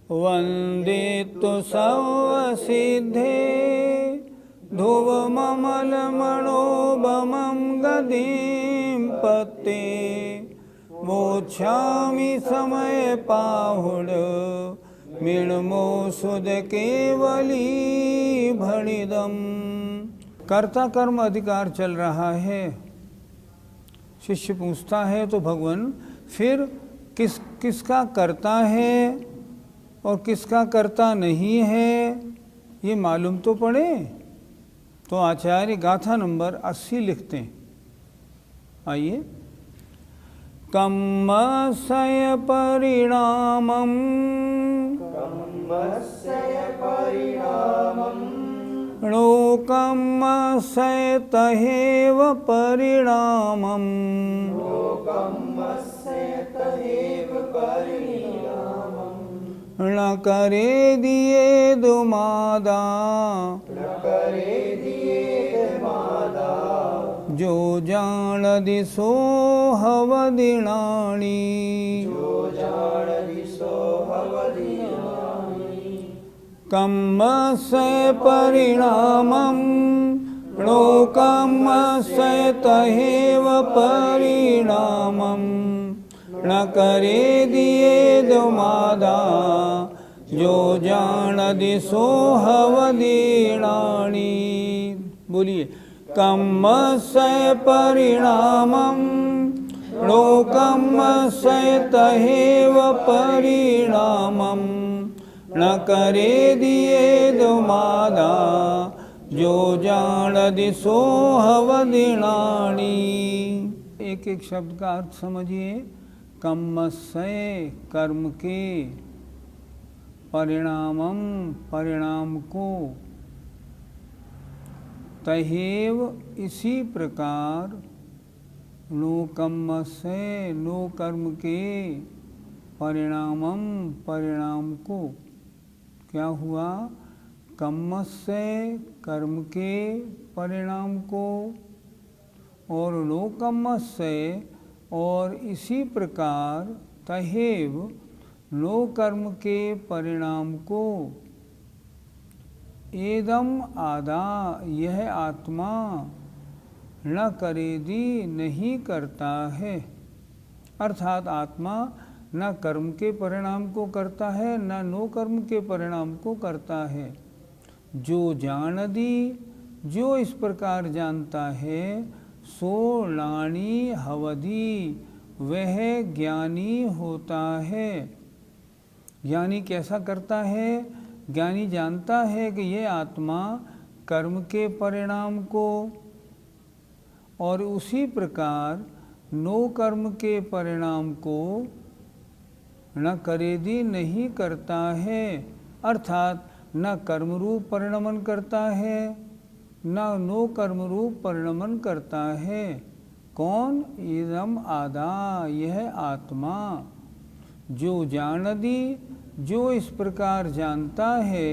वन्दितु सर्वसिद्धे ध्रुवममलमणोबमं गतिं पते मोक्षामि समय पाहुड मिणमो सुद केवली भणिदम। कर्ता कर्म अधिकार चल रहा है। शिष्य पूछता है तो भगवान फिर किसका करता है और किसका करता नहीं है ये मालूम तो पड़े। तो आचार्य गाथा नंबर 80 लिखते हैं। आइए। कम्मस्य परिणामं लोकम्मस्य तहेव परिणामं न करे दिए दुमादा जो जान दिसो हवदिनाणी। कम्मस्य परिणामं लोकम्मस्य तहेव परिणामं न करे दिए दुमादा जो जान दिसो हवदिनाणी। बोलिए। कम्मस्य परिणामं लोकम्मस्य तहेव परिणामं न करे दिए दुमादा जो जान दिसो हवदिनाणी। एक एक शब्द का अर्थ समझिए। कम्मस्य कर्म के, परिणामम परिणाम को, तहेव इसी प्रकार, नो कम्मस्य नो कर्म के, परिणामम परिणाम को। क्या हुआ? कम्मस्य कर्म के परिणाम को और नो कम्मस्य और इसी प्रकार तहेव नो कर्म के परिणाम को। एदम आदा यह आत्मा न करेदी नहीं करता है। अर्थात आत्मा न कर्म के परिणाम को करता है न नो कर्म के परिणाम को करता है। जो जान दी जो इस प्रकार जानता है सो लाणी हवदी वह ज्ञानी होता है। ज्ञानी कैसा करता है? ज्ञानी जानता है कि ये आत्मा कर्म के परिणाम को और उसी प्रकार नो कर्म के परिणाम को न करेदी नहीं करता है। अर्थात न कर्म रूप परिणमन करता है न नो कर्म रूप परिणमन करता है। कौन? इदम आदा यह आत्मा। जो जान दी जो इस प्रकार जानता है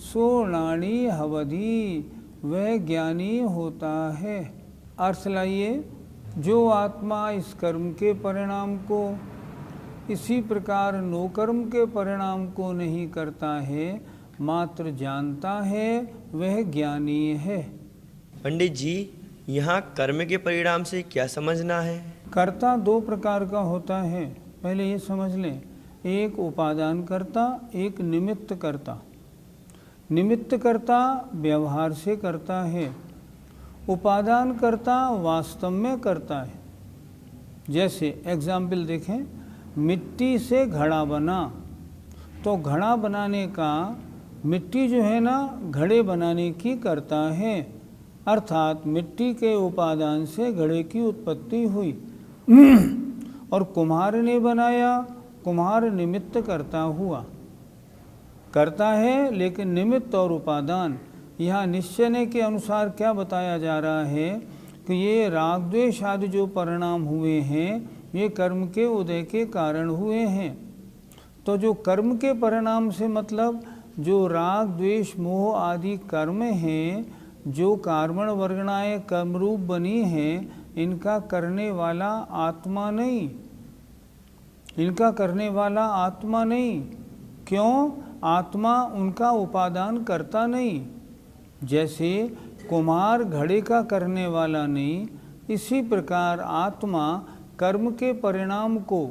सो लाणी हवदी वह ज्ञानी होता है। अर्थ लाइए। जो आत्मा इस कर्म के परिणाम को इसी प्रकार नो कर्म के परिणाम को नहीं करता है मात्र जानता है वह ज्ञानी है। पंडित जी यहाँ कर्म के परिणाम से क्या समझना है? कर्ता दो प्रकार का होता है। पहले ये समझ लें, एक उपादान कर्ता एक निमित्त कर्ता। निमित्त कर्ता व्यवहार से करता है, उपादान कर्ता वास्तव में करता है। जैसे एग्जाम्पल देखें, मिट्टी से घड़ा बना तो घड़ा बनाने का मिट्टी जो है ना घड़े बनाने की करता है। अर्थात मिट्टी के उपादान से घड़े की उत्पत्ति हुई और कुम्हार ने बनाया, कुम्हार निमित्त करता हुआ। करता है लेकिन निमित्त और उपादान। यहाँ निश्चय के अनुसार क्या बताया जा रहा है कि ये राग द्वेष आदि जो परिणाम हुए हैं ये कर्म के उदय के कारण हुए हैं। तो जो कर्म के परिणाम से मतलब जो राग द्वेष मोह आदि कर्म हैं, जो कार्मण वर्गणाएं कर्मरूप बनी हैं, इनका करने वाला आत्मा नहीं, इनका करने वाला आत्मा नहीं। क्यों? आत्मा उनका उपादान करता नहीं। जैसे कुम्हार घड़े का करने वाला नहीं, इसी प्रकार आत्मा कर्म के परिणाम को,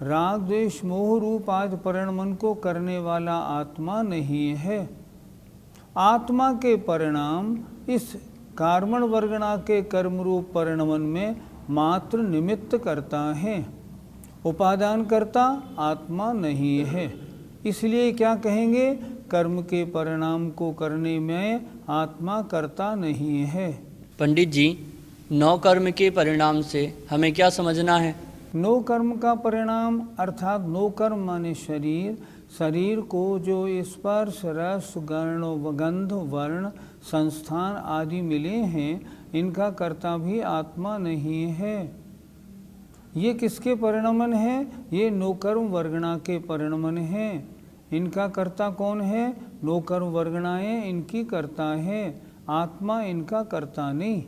राग द्वेष मोह रूप आदि परिणमन को करने वाला आत्मा नहीं है। आत्मा के परिणाम इस कार्मण वर्गणा के कर्म रूप परिणमन में मात्र निमित्त करता है, उपादान करता आत्मा नहीं है। इसलिए क्या कहेंगे? कर्म के परिणाम को करने में आत्मा करता नहीं है। पंडित जी, 9 कर्म के परिणाम से हमें क्या समझना है? 9 कर्म का परिणाम अर्थात 9 कर्म माने शरीर, शरीर को जो स्पर्श रस गंध वर्ण संस्थान आदि मिले हैं, इनका कर्ता भी आत्मा नहीं है। ये किसके परिणमन है? ये 9 कर्म वर्गणा के परिणमन है। इनका कर्ता कौन है? 9 कर्म वर्गणाएं इनकी कर्ता है, आत्मा इनका कर्ता नहीं।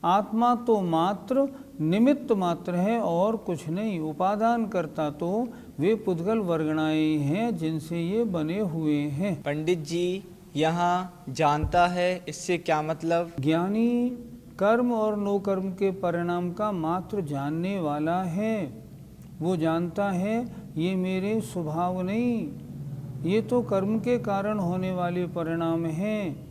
आत्मा तो मात्र निमित्त मात्र है और कुछ नहीं। उपादान करता तो वे पुद्गल वर्गणाएं हैं जिनसे ये बने हुए हैं। पंडित जी, यहाँ जानता है, इससे क्या मतलब? ज्ञानी कर्म और 9 कर्म के परिणाम का मात्र जानने वाला है। वो जानता है ये मेरे स्वभाव नहीं, ये तो कर्म के कारण होने वाले परिणाम हैं।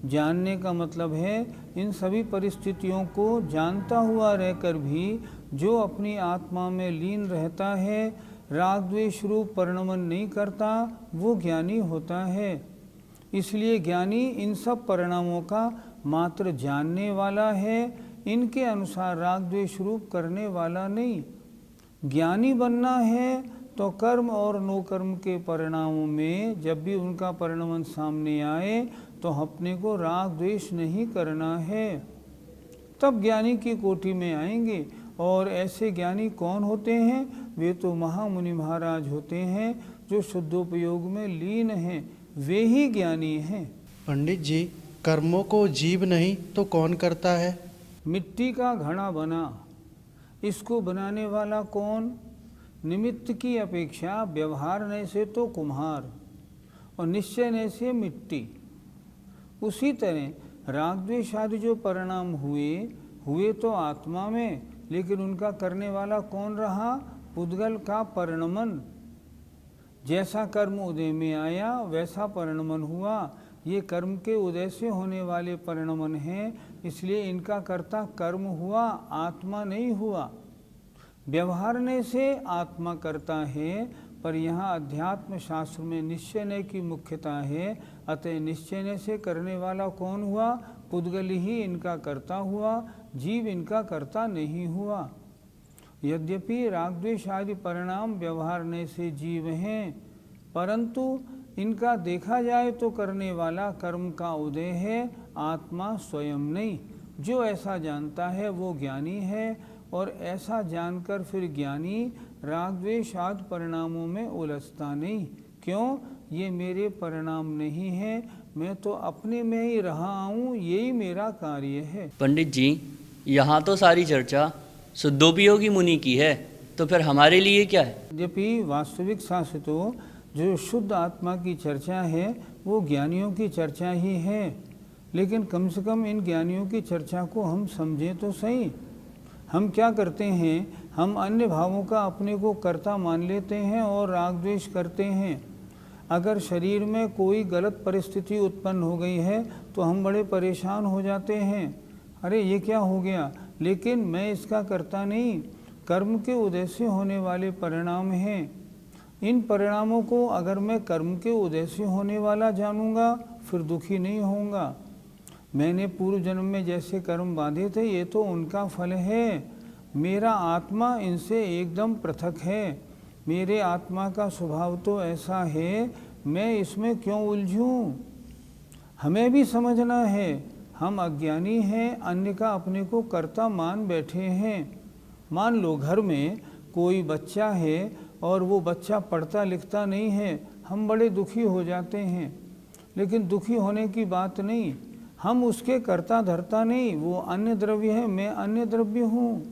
जानने का मतलब है इन सभी परिस्थितियों को जानता हुआ रहकर भी जो अपनी आत्मा में लीन रहता है, राग द्वेष रूप परिणमन नहीं करता, वो ज्ञानी होता है। इसलिए ज्ञानी इन सब परिणामों का मात्र जानने वाला है, इनके अनुसार राग द्वेष रूप करने वाला नहीं। ज्ञानी बनना है तो कर्म और 9 कर्म के परिणामों में जब भी उनका परिणमन सामने आए तो अपने को राग द्वेष नहीं करना है, तब ज्ञानी की कोटि में आएंगे। और ऐसे ज्ञानी कौन होते हैं? वे तो महामुनि महाराज होते हैं जो शुद्धोपयोग में लीन हैं, वे ही ज्ञानी हैं। पंडित जी, कर्मों को जीव नहीं तो कौन करता है? मिट्टी का घड़ा बना, इसको बनाने वाला कौन? निमित्त की अपेक्षा व्यवहारने से तो कुम्हार और निश्चयने से मिट्टी। उसी तरह राग द्वेष आदि जो परिणाम हुए तो आत्मा में, लेकिन उनका करने वाला कौन रहा? पुद्गल का परिणमन। जैसा कर्म उदय में आया वैसा परिणमन हुआ। ये कर्म के उदय से होने वाले परिणमन हैं, इसलिए इनका कर्ता कर्म हुआ, आत्मा नहीं हुआ। व्यवहारने से आत्मा करता है, पर यहाँ अध्यात्म शास्त्र में निश्चयने की मुख्यता है। अतः निश्चयने से करने वाला कौन हुआ? पुद्गल ही इनका कर्ता हुआ, जीव इनका कर्ता नहीं हुआ। यद्यपि राग द्वेष आदि परिणाम व्यवहारने से जीव हैं, परंतु इनका देखा जाए तो करने वाला कर्म का उदय है, आत्मा स्वयं नहीं। जो ऐसा जानता है वो ज्ञानी है, और ऐसा जानकर फिर ज्ञानी राग द्वेष आदि परिणामों में उलझता नहीं। क्यों? ये मेरे परिणाम नहीं है, मैं तो अपने में ही रहा हूँ, यही मेरा कार्य है। पंडित जी, यहाँ तो सारी चर्चा शुद्धोपयोगी मुनि की है, तो फिर हमारे लिए क्या है? यद्यपि वास्तविक शास्त्र तो जो शुद्ध आत्मा की चर्चा है वो ज्ञानियों की चर्चा ही है, लेकिन कम से कम इन ज्ञानियों की चर्चा को हम समझें तो सही। हम क्या करते हैं? हम अन्य भावों का अपने को कर्ता मान लेते हैं और राग द्वेष करते हैं। अगर शरीर में कोई गलत परिस्थिति उत्पन्न हो गई है तो हम बड़े परेशान हो जाते हैं, अरे ये क्या हो गया, लेकिन मैं इसका कर्ता नहीं। कर्म के उदय से होने वाले परिणाम हैं। इन परिणामों को अगर मैं कर्म के उदय से होने वाला जानूंगा फिर दुखी नहीं होऊंगा। मैंने पूर्व जन्म में जैसे कर्म बांधे थे ये तो उनका फल है, मेरा आत्मा इनसे एकदम पृथक है। मेरे आत्मा का स्वभाव तो ऐसा है, मैं इसमें क्यों उलझूं? हमें भी समझना है, हम अज्ञानी हैं, अन्य का अपने को कर्ता मान बैठे हैं। मान लो घर में कोई बच्चा है और वो बच्चा पढ़ता लिखता नहीं है, हम बड़े दुखी हो जाते हैं। लेकिन दुखी होने की बात नहीं, हम उसके कर्ता धर्ता नहीं। वो अन्य द्रव्य है, मैं अन्य द्रव्य हूँ,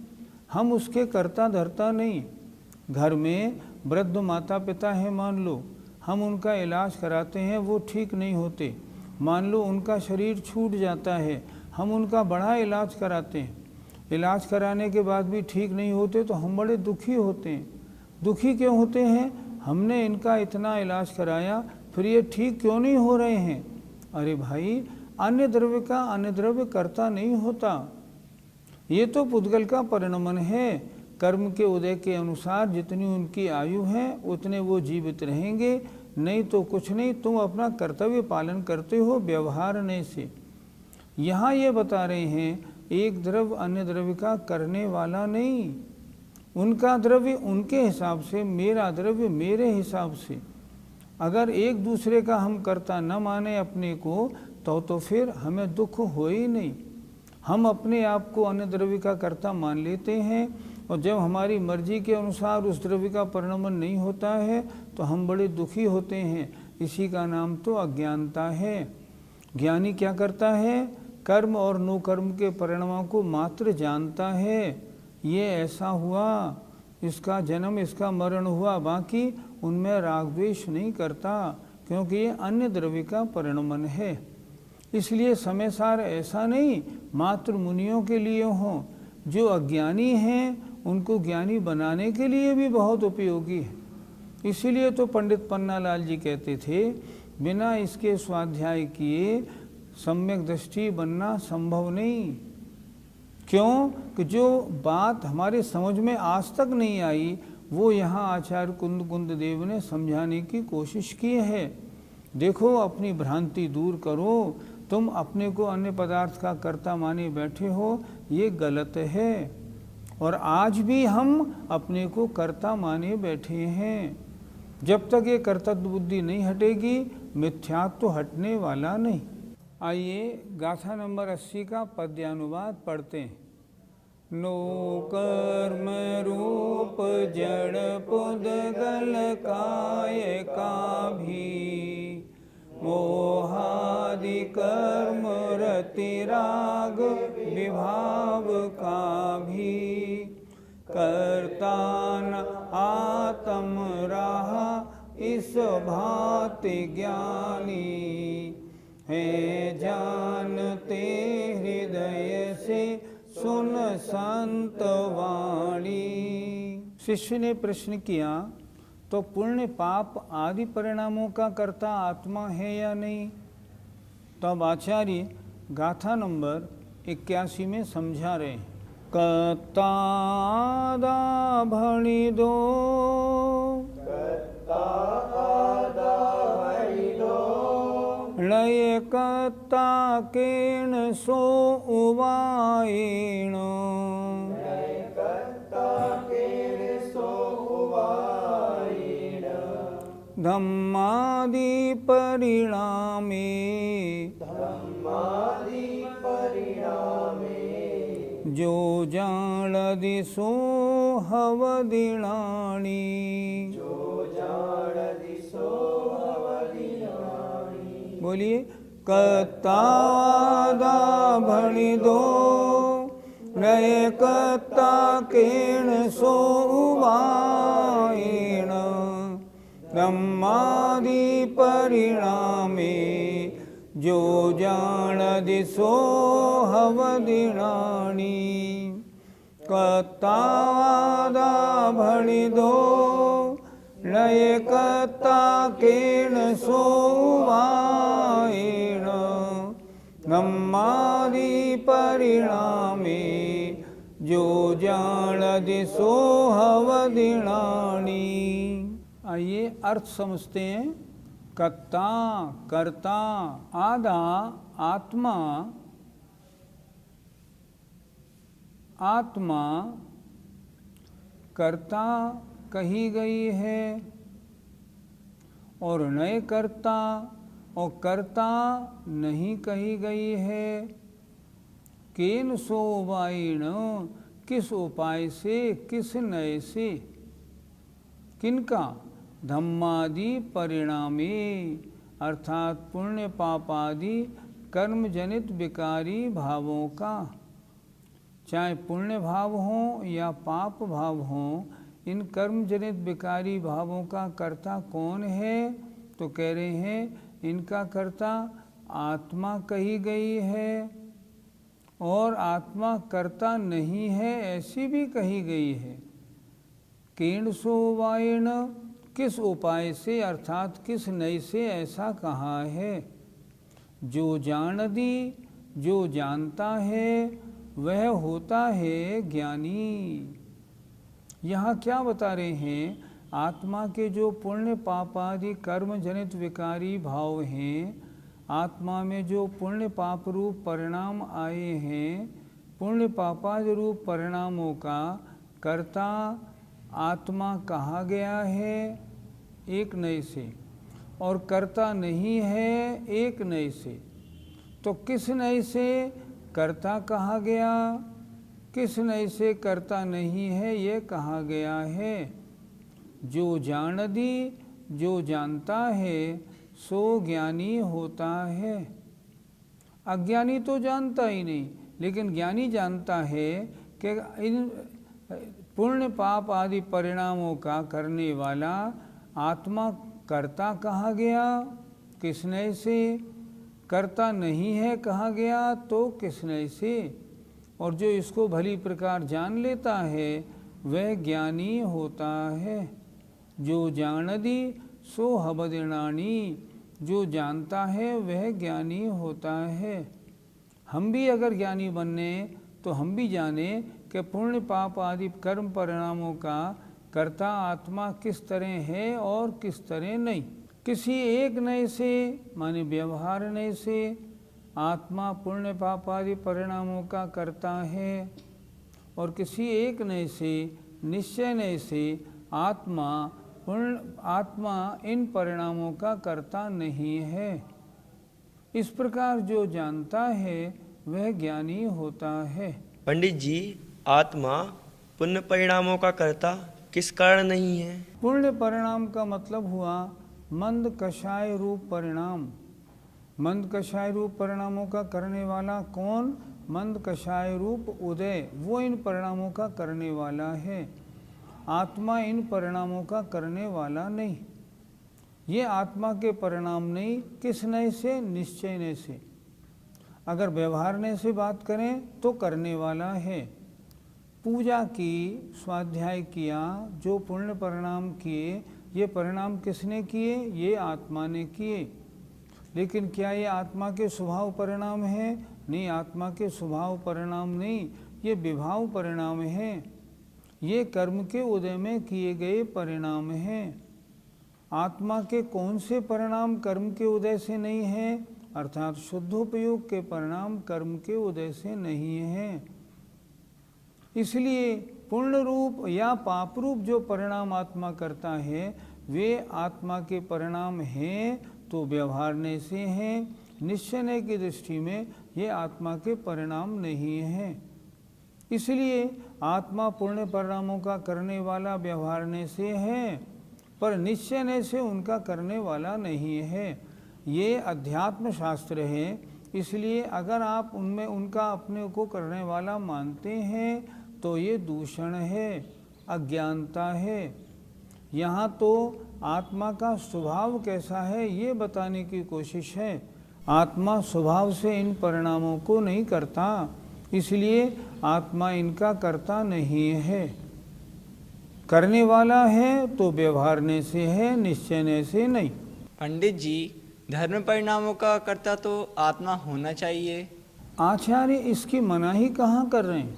हम उसके कर्ता धर्ता नहीं। घर में वृद्ध माता पिता है मान लो, हम उनका इलाज कराते हैं, वो ठीक नहीं होते। मान लो उनका शरीर छूट जाता है, हम उनका बड़ा इलाज कराते हैं, इलाज कराने के बाद भी ठीक नहीं होते तो हम बड़े दुखी होते हैं। दुखी क्यों होते हैं? हमने इनका इतना इलाज कराया, फिर ये ठीक क्यों नहीं हो रहे हैं? अरे भाई, अन्य द्रव्य का अन्य द्रव्य करता नहीं होता, ये तो पुद्गल का परिणमन है। कर्म के उदय के अनुसार जितनी उनकी आयु है उतने वो जीवित रहेंगे, नहीं तो कुछ नहीं। तुम अपना कर्तव्य पालन करते हो व्यवहारने से। यहाँ ये बता रहे हैं एक द्रव्य अन्य द्रव्य का करने वाला नहीं, उनका द्रव्य उनके हिसाब से, मेरा द्रव्य मेरे हिसाब से। अगर एक दूसरे का हम कर्ता न माने अपने को तो फिर हमें दुख हो ही नहीं। हम अपने आप को अन्य द्रव्य का कर्ता मान लेते हैं, और जब हमारी मर्जी के अनुसार उस द्रव्य का परिणमन नहीं होता है तो हम बड़े दुखी होते हैं। इसी का नाम तो अज्ञानता है। ज्ञानी क्या करता है? कर्म और नो कर्म के परिणामों को मात्र जानता है। ये ऐसा हुआ, इसका जन्म इसका मरण हुआ, बाकी उनमें राग द्वेष नहीं करता, क्योंकि ये अन्य द्रव्य का परिणमन है। इसलिए समय सार ऐसा नहीं मात्र मुनियों के लिए हो, जो अज्ञानी हैं उनको ज्ञानी बनाने के लिए भी बहुत उपयोगी है। इसीलिए तो पंडित पन्नालाल जी कहते थे, बिना इसके स्वाध्याय किए सम्यक दृष्टि बनना संभव नहीं। क्यों? कि जो बात हमारे समझ में आज तक नहीं आई वो यहाँ आचार्य कुंद देव ने समझाने की कोशिश की है। देखो, अपनी भ्रांति दूर करो। तुम अपने को अन्य पदार्थ का कर्ता माने बैठे हो, ये गलत है। और आज भी हम अपने को कर्ता माने बैठे हैं। जब तक ये कर्तव्य बुद्धि नहीं हटेगी, मिथ्यात्व तो हटने वाला नहीं। आइए गाथा नंबर 80 का पद्यानुवाद पढ़ते हैं। नो कर्म रूप जड़ पुद्गल काय का भी, मोहादि कर्म रति राग विभाव का भी, कर्ता न आत्म रहा इस भांति ज्ञानी, है जानते हृदय से सुन संत वाणी। शिष्य ने प्रश्न किया, तो पुण्य पाप आदि परिणामों का कर्ता आत्मा है या नहीं? तब आचार्य गाथा नंबर 81 में समझा रहे हैं। कत्तादा भणि दो, लय कत्ता केण सो उवायण, धम्मादि परिणामे, जो जाणदि सो हवदिणाणी। बोलिए, कत्तादा भणि दो, नय कत्ता केण सो उवायण, ब्रह्मादि परिणामे, जो जाणदि सो हवदिणाणी। कत्तादा भणि दो, नय कत्ता केण सो उवायण, ब्रह्मादि परिणामे, जो जाणदि सो हवदिणाणी। आइए अर्थ समझते हैं। कर्ता, कर्ता, आदा आत्मा, आत्मा कर्ता कही गई है, और नए कर्ता और कर्ता नहीं कही गई है। केन सो उपायण, किस उपाय से, किस नए से, किनका? धम्मादि परिणामे, अर्थात पुण्य पापादि कर्म जनित विकारी भावों का। चाहे पुण्य भाव हो या पाप भाव हो, इन कर्म जनित विकारी भावों का कर्ता कौन है? तो कह रहे हैं इनका कर्ता आत्मा कही गई है और आत्मा कर्ता नहीं है ऐसी भी कही गई है। केण सो वायण, किस उपाय से अर्थात किस नय से ऐसा कहा है। जो जान दी, जो जानता है वह होता है ज्ञानी। यहाँ क्या बता रहे हैं, आत्मा के जो पुण्य पाप आदि कर्म जनित विकारी भाव हैं, आत्मा में जो पुण्य पाप रूप परिणाम आए हैं, पुण्य पापादि रूप परिणामों का कर्ता आत्मा कहा गया है एक नय से, और कर्ता नहीं है एक नय से। तो किस नय से कर्ता कहा गया, किस नय से कर्ता नहीं है ये कहा गया है। जो जान दी, जो जानता है सो ज्ञानी होता है। अज्ञानी तो जानता ही नहीं, लेकिन ज्ञानी जानता है कि इन पुण्य पाप आदि परिणामों का करने वाला आत्मा कर्ता कहा गया किस नय से, कर्ता नहीं है कहा गया तो किस नय से। और जो इसको भली प्रकार जान लेता है वह ज्ञानी होता है। जो जान दी सो हबदिणानी, जो जानता है वह ज्ञानी होता है। हम भी अगर ज्ञानी बनने तो हम भी जाने कि पुण्य पाप आदि कर्म परिणामों का कर्ता आत्मा किस तरह है और किस तरह नहीं। किसी एक नय से माने व्यवहार नय से आत्मा पुण्य पाप आदि परिणामों का कर्ता है, और किसी एक नय से निश्चय नय से आत्मा इन परिणामों का कर्ता नहीं है। इस प्रकार जो जानता है वह ज्ञानी होता है। पंडित जी, आत्मा पुण्य परिणामों का कर्ता किस कारण नहीं है? पुण्य परिणाम का मतलब हुआ मंद कषाय रूप परिणाम। मंद कषाय रूप परिणामों का करने वाला कौन? मंद कषाय रूप उदय, वो इन परिणामों का करने वाला है। आत्मा इन परिणामों का करने वाला नहीं। ये आत्मा के परिणाम नहीं, किस नय से? निश्चय नय से। अगर व्यवहार नय से बात करें तो करने वाला है। पूजा की, स्वाध्याय किया, जो पुण्य परिणाम किए, ये परिणाम किसने किए? ये आत्मा ने किए। लेकिन क्या ये आत्मा के स्वभाव परिणाम है? नहीं, आत्मा के स्वभाव परिणाम नहीं, ये विभाव परिणाम है। ये कर्म के उदय में किए गए परिणाम हैं। आत्मा के कौन से परिणाम कर्म के उदय से नहीं है? अर्थात शुद्धोपयोग के परिणाम कर्म के उदय से नहीं है। इसलिए पूर्ण रूप या पाप रूप जो परिणाम आत्मा करता है वे आत्मा के परिणाम हैं तो व्यवहारने से हैं। निश्चय की दृष्टि में ये आत्मा के परिणाम नहीं हैं। इसलिए आत्मा पुण्य परिणामों का करने वाला व्यवहारने से है, पर निश्चय से उनका करने वाला नहीं है। ये अध्यात्म शास्त्र है, इसलिए अगर आप उनमें उनका अपने को करने वाला मानते हैं तो ये दूषण है, अज्ञानता है। यहाँ तो आत्मा का स्वभाव कैसा है ये बताने की कोशिश है। आत्मा स्वभाव से इन परिणामों को नहीं करता, इसलिए आत्मा इनका करता नहीं है। करने वाला है तो व्यवहारने से है, निश्चयने से नहीं। पंडित जी, धर्म परिणामों का कर्ता तो आत्मा होना चाहिए। आचार्य इसकी मनाही कहाँ कर रहे हैं?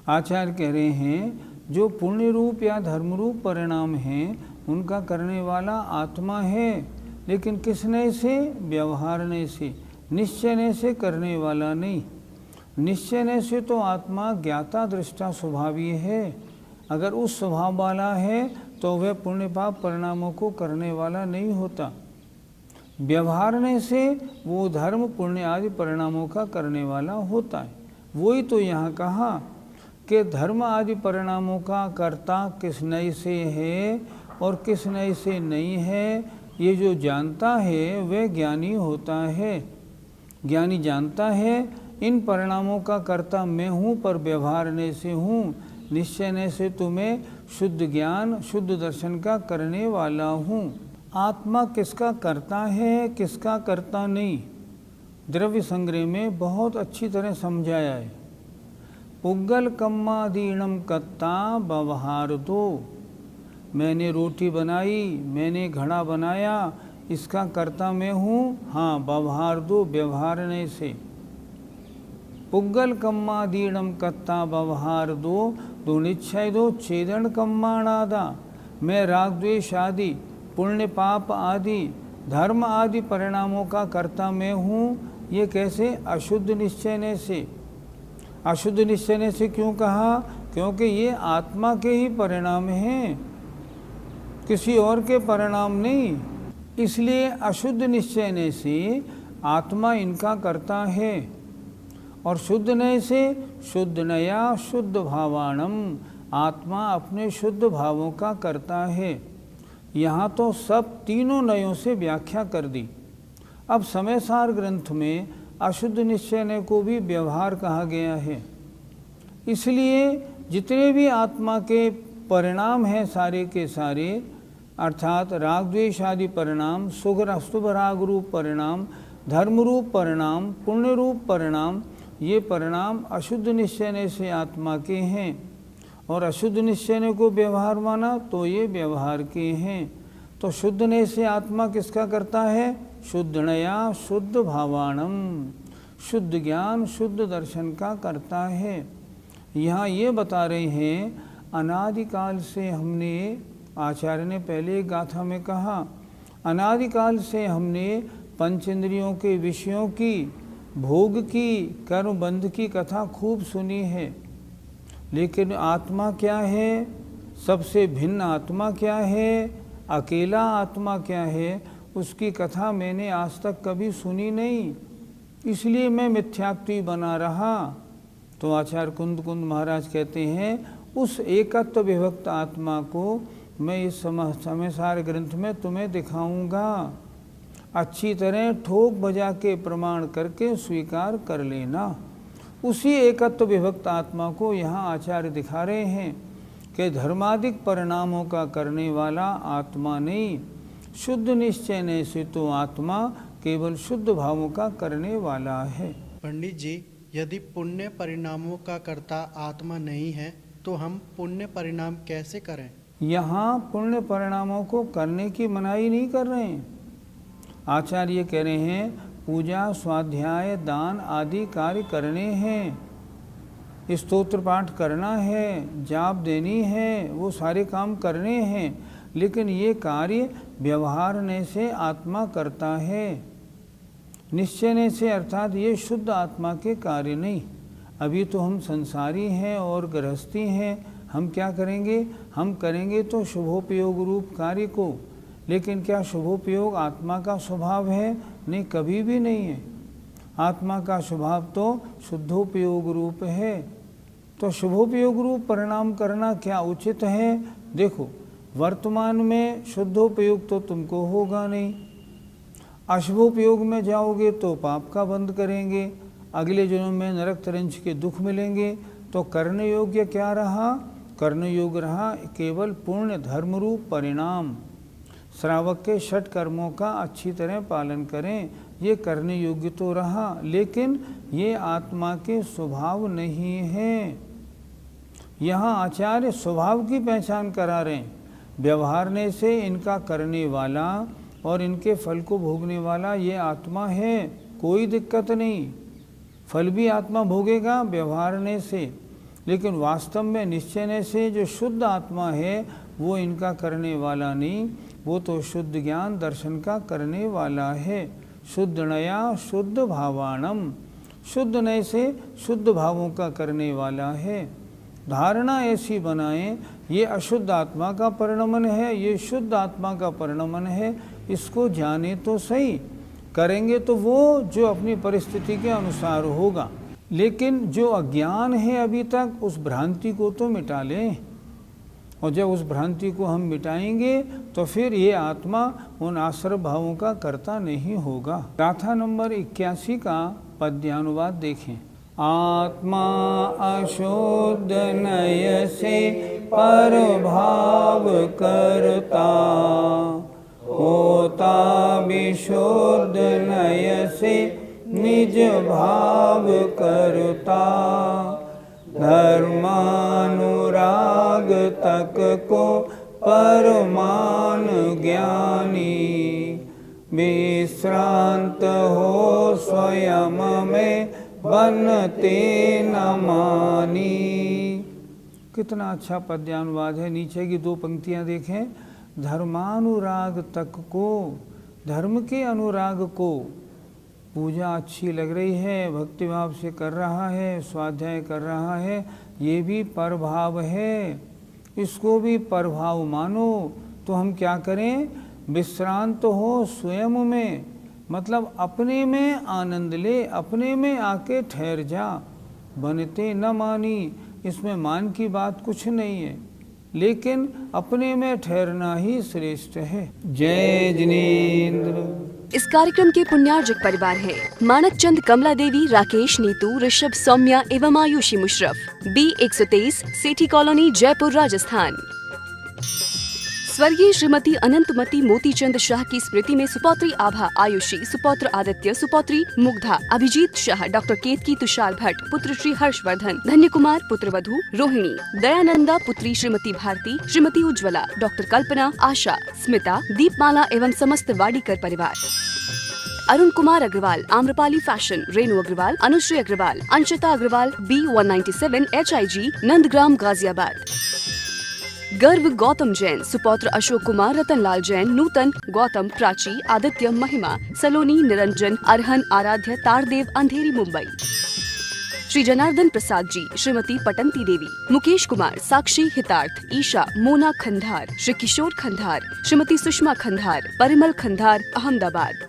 आचार्य कह रहे हैं जो पुण्य रूप या धर्म रूप परिणाम हैं उनका करने वाला आत्मा है, लेकिन किसने से? व्यवहारने से, निश्चयने से करने वाला नहीं। निश्चयने से तो आत्मा ज्ञाता दृष्टा स्वभावी है। अगर उस स्वभाव वाला है तो वह पुण्य पाप परिणामों को करने वाला नहीं होता। व्यवहारने से वो धर्म पुण्य आदि परिणामों का करने वाला होता है। वही तो यहाँ कहा कि धर्म आदि परिणामों का कर्ता किस नय से है और किस नय से नहीं है। ये जो जानता है वह ज्ञानी होता है। ज्ञानी जानता है इन परिणामों का कर्ता मैं हूँ, पर व्यवहारने से हूँ, निश्चयने से तुम्हें शुद्ध ज्ञान शुद्ध दर्शन का करने वाला हूँ। आत्मा किसका करता है, किसका करता नहीं, द्रव्य संग्रह में बहुत अच्छी तरह समझाया है। पुग्गल कम्मादीणम कत्ता व्यवहार दो, मैंने रोटी बनाई, मैंने घड़ा बनाया, इसका कर्ता मैं हूँ। हाँ, व्यवहार दो, व्यवहारने से। पुग्गल कम्मादीणम कत्ता व्यवहार दो, दो निश्चय दो छेदन कम्माणादा, मैं राग द्वेष आदि, पुण्य पाप आदि, धर्म आदि परिणामों का कर्ता मैं हूँ। ये कैसे? अशुद्ध निश्चय से। अशुद्ध निश्चय से क्यों कहा? क्योंकि ये आत्मा के ही परिणाम हैं, किसी और के परिणाम नहीं। इसलिए अशुद्ध निश्चय से आत्मा इनका करता है। और शुद्ध नय से शुद्ध नया शुद्ध भावाणम, आत्मा अपने शुद्ध भावों का करता है। यहाँ तो सब तीनों नयों से व्याख्या कर दी। अब समयसार ग्रंथ में अशुद्ध निश्चय को भी व्यवहार कहा गया है। इसलिए जितने भी आत्मा के परिणाम हैं सारे के सारे, अर्थात राग द्वेष आदि परिणाम, शुभ राग रूप परिणाम, धर्म रूप परिणाम, पुण्य रूप परिणाम, ये परिणाम अशुद्ध निश्चय से आत्मा के हैं। और अशुद्ध निश्चय को व्यवहार माना तो ये व्यवहार के हैं। तो शुद्ध नय से आत्मा किसका करता है? शुद्ध नया शुद्ध भावाणम, शुद्ध ज्ञान शुद्ध दर्शन का करता है। यहाँ ये बता रहे हैं, अनादिकाल से हमने, आचार्य ने पहले गाथा में कहा, अनादिकाल से हमने पंच इंद्रियों के विषयों की, भोग की, कर्म बंध की कथा खूब सुनी है। लेकिन आत्मा क्या है, सबसे भिन्न आत्मा क्या है, अकेला आत्मा क्या है, उसकी कथा मैंने आज तक कभी सुनी नहीं। इसलिए मैं मिथ्यात्वी बना रहा। तो आचार्य कुंद महाराज कहते हैं, उस एकत्व विभक्त आत्मा को मैं इस समयसार ग्रंथ में तुम्हें दिखाऊंगा। अच्छी तरह ठोक बजा के प्रमाण करके स्वीकार कर लेना। उसी एकत्व विभक्त आत्मा को यहाँ आचार्य दिखा रहे हैं कि धर्मादिक परिणामों का करने वाला आत्मा नहीं, शुद्ध निश्चय से तो आत्मा केवल शुद्ध भावों का करने वाला है। पंडित जी, यदि पुण्य परिणामों का कर्ता आत्मा नहीं है तो हम पुण्य परिणाम कैसे करें? यहाँ पुण्य परिणामों को करने की मनाही नहीं कर रहे हैं। आचार्य कह रहे हैं, पूजा स्वाध्याय दान आदि कार्य करने हैं, स्तोत्र पाठ करना है, जाप देनी है, वो सारे काम करने हैं। लेकिन ये कार्य व्यवहारने से आत्मा करता है, निश्चयने से, अर्थात ये शुद्ध आत्मा के कार्य नहीं। अभी तो हम संसारी हैं और गृहस्थी हैं, हम क्या करेंगे? हम करेंगे तो शुभोपयोग रूप कार्य को। लेकिन क्या शुभोपयोग आत्मा का स्वभाव है? नहीं, कभी भी नहीं है। आत्मा का स्वभाव तो शुद्धोपयोग रूप है। तो शुभोपयोग रूप परिणाम करना क्या उचित है? देखो, वर्तमान में शुद्धोपयोग तो तुमको होगा नहीं, अशुभोपयोग में जाओगे तो पाप का बंद करेंगे, अगले जन्म में नरक तरंज के दुख मिलेंगे। तो करने योग्य क्या रहा? करने योग्य रहा केवल पूर्ण धर्म रूप परिणाम। श्रावक के षट कर्मों का अच्छी तरह पालन करें, ये करने योग्य तो रहा, लेकिन ये आत्मा के स्वभाव नहीं है। यहाँ आचार्य स्वभाव की पहचान करा रहे हैं। व्यवहारने से इनका करने वाला और इनके फल को भोगने वाला ये आत्मा है, कोई दिक्कत नहीं। फल भी आत्मा भोगेगा व्यवहारने से, लेकिन वास्तव में निश्चयने से जो शुद्ध आत्मा है वो इनका करने वाला नहीं, वो तो शुद्ध ज्ञान दर्शन का करने वाला है। शुद्ध नया शुद्ध भावाणम, शुद्ध नय से शुद्ध भावों का करने वाला है। धारणा ऐसी बनाएं, ये अशुद्ध आत्मा का परिणमन है, ये शुद्ध आत्मा का परिणमन है, इसको जाने तो सही। करेंगे तो वो जो अपनी परिस्थिति के अनुसार होगा, लेकिन जो अज्ञान है अभी तक, उस भ्रांति को तो मिटा लें। और जब उस भ्रांति को हम मिटाएंगे तो फिर ये आत्मा उन आश्रय भावों का कर्ता नहीं होगा। गाथा नंबर 81 का पद्यानुवाद देखें। आत्मा अशुद्ध नय से पर भाव करता, होता विशुद्ध नय से निज भाव करता। धर्मानुराग तक को परमान ज्ञानी, विश्रांत हो स्वयं में बनते न मानी। कितना अच्छा पद्यानुवाद है। नीचे की 2 पंक्तियां देखें। धर्मानुराग तक को, धर्म के अनुराग को, पूजा अच्छी लग रही है, भक्तिभाव से कर रहा है, स्वाध्याय कर रहा है, ये भी परभाव है, इसको भी परभाव मानो। तो हम क्या करें? विश्रांत हो स्वयं में, मतलब अपने में आनंद ले, अपने में आके ठहर जा। बनते न मानी, इसमें मान की बात कुछ नहीं है, लेकिन अपने में ठहरना ही श्रेष्ठ है। जय जिनेन्द्र। इस कार्यक्रम के पुण्यार्जक परिवार है मानक चंद, कमला देवी, राकेश, नीतू, ऋषभ, सौम्या एवं आयुषी मुशरफ, B123, सेठी कॉलोनी, जयपुर, राजस्थान। स्वर्गीय श्रीमती अनंतमती मोतीचंद शाह की स्मृति में सुपौत्री आभा, आयुषी, सुपौत्र आदित्य, सुपौत्री मुग्धा, अभिजीत शाह, डॉक्टर केतकी, तुषार भट्ट, पुत्र श्री हर्षवर्धन, धन्य कुमार, पुत्र वधू रोहिणी, दयानंदा, पुत्री श्रीमती भारती, श्रीमती उज्ज्वला, डॉक्टर कल्पना, आशा, स्मिता, दीपमाला एवं समस्त वाडीकर परिवार। Arun Kumar Agarwal, Amrapali fashion, Renu Agarwal, Anushree Agarwal, Anshita Agarwal, B197, HIG, Nandgram, Ghaziabad. Garv Gautam Jain, सुपौत्र Ashok Kumar, Ratanlal Jain, नूतन, गौतम, प्राची, आदित्य, महिमा, सलोनी, निरंजन, अरहन, आराध्य, तारदेव, अंधेरी, मुंबई। श्री जनार्दन प्रसाद जी, श्रीमती पटंती देवी, मुकेश कुमार, साक्षी, हितार्थ, ईशा, मोना खंधार, श्री किशोर खंधार, श्रीमती सुषमा खंधार, परिमल खंधार, अहमदाबाद।